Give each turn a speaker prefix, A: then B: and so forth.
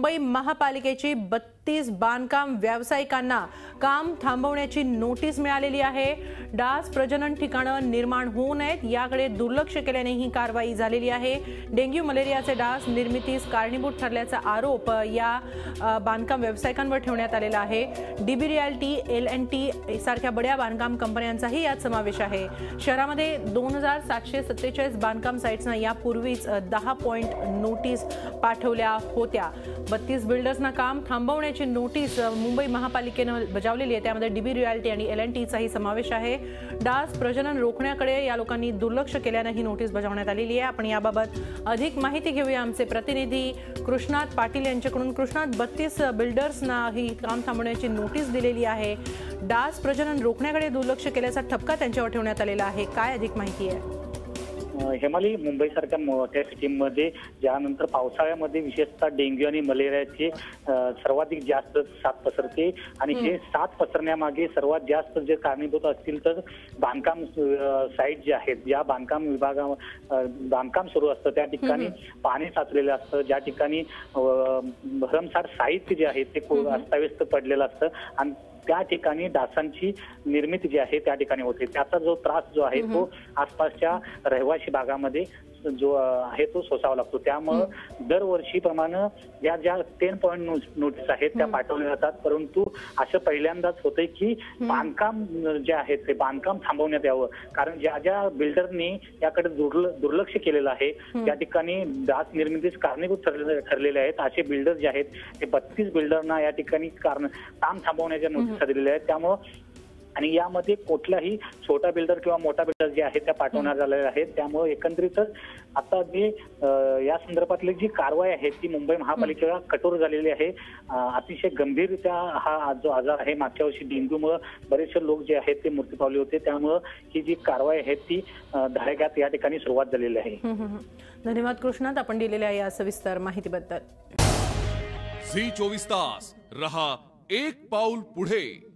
A: मुंबई महापालिकेची 32 बांधकाम व्यावसायिकांना काम थांबवण्याची नोटीस मिळालेली आहे। डास प्रजनन ठिकाणं निर्माण होऊ नयेत याकडे दुर्लक्ष केल्याने ही कारवाई झालेली आहे। डेंग्यू मलेरियाचे डास निर्मितीस कारणीभूत ठरल्याचा आरोप या बांधकाम व्यावसायिकांवर ठेवण्यात आलेला आहे। डीबी रिअल्टी, L&T सारख्या बड्या बांधकाम कंपन्यांचाही यात समावेश आहे। शहरामध्ये 2747 बांधकाम साइट्सना यापूर्वीच 10 पॉइंट नोटीस पाठवल्या होत्या। 32 बिल्डर्सना काम थांबवण्याची नोटीस मुंबई महापालिकेने बजावलेली आहे। त्यामध्ये डीबी रिअल्टी आणि L&Tचाही समावेश आहे। डास प्रजनन रोखण्याकडे या लोकांनी दुर्लक्ष केल्याने ही नोटीस बजावण्यात आलेली आहे। आपण याबाबत अधिक माहिती घेऊया आमचे प्रतिनिधी कृष्णात पाटील यांच्याकडून। कृष्णात, 32 बिल्डर्सना ही काम थांबवण्याची नोटीस दिलेली आहे। डास प्रजनन रोखण्याकडे दुर्लक्ष केल्याचा ठपका त्यांच्यावर ठेवण्यात आलेला आहे। काय अधिक माहिती आहे?
B: हेमाली, मुंबईसारख्या मोठ्या सिटीमध्ये ज्यानंतर पावसाळ्यामध्ये विशेषतः डेंग्यू आणि मलेरियाची सर्वाधिक जास्त साथ पसरते आणि हे साथ पसरण्यामागे सर्वात जास्त जे कारणीभूत असतील तर बांधकाम साईट जे आहेत, ज्या बांधकाम सुरू असतं त्या ठिकाणी पाणी साचलेलं असतं, ज्या ठिकाणी भरमसाठ साहित्य जे आहे ते अस्ताव्यस्त पडलेलं असतं आणि त्या ठिकाणी डासांची निर्मिती जी आहे त्या ठिकाणी होते। त्याचा जो त्रास जो आहे तो आसपासच्या रहिवासी भागामध्ये जो आहे तो सोसावा लागतो। त्यामुळे दरवर्षीप्रमाणे या ज्या 10 पॉइंट नोटीस आहेत त्या पाठवल्या जातात, परंतु असं पहिल्यांदाच होतंय की बांधकाम जे आहे ते बांधकाम थांबवण्यात यावं, कारण ज्या ज्या बिल्डरनी याकडे दुर्लक्ष केलेलं आहे त्या ठिकाणी डास निर्मितीस कारणीभूत ठरलेले आहेत असे बिल्डर जे आहेत ते 32 बिल्डरना या ठिकाणी काम थांबवण्याच्या नोटीस दिलेल्या आहेत। त्यामुळे आणि यामध्ये कुठलाही छोटा बिल्डर किंवा मोठा बिल्डर जे आहे त्या पाठवण्यात आलेल्या आहेत। त्यामुळे एकंदरीतच आता जे या संदर्भातली जी कारवाई आहे ती मुंबई महापालिकेला कठोर झालेली आहे। अतिशय गंभीररित्या हा जो आजार आहे, मागच्या वर्षी डेंग्यूमुळे बरेचसे लोक जे आहेत ते मृत्यू पावले होते, त्यामुळे ही जी कारवाई आहे ती धारेगात या ठिकाणी सुरुवात झालेली आहे।
A: धन्यवाद कृष्णात, आपण दिलेल्या या सविस्तर माहितीबद्दल।
C: झी 24 तास रहा एक पाऊल पुढे।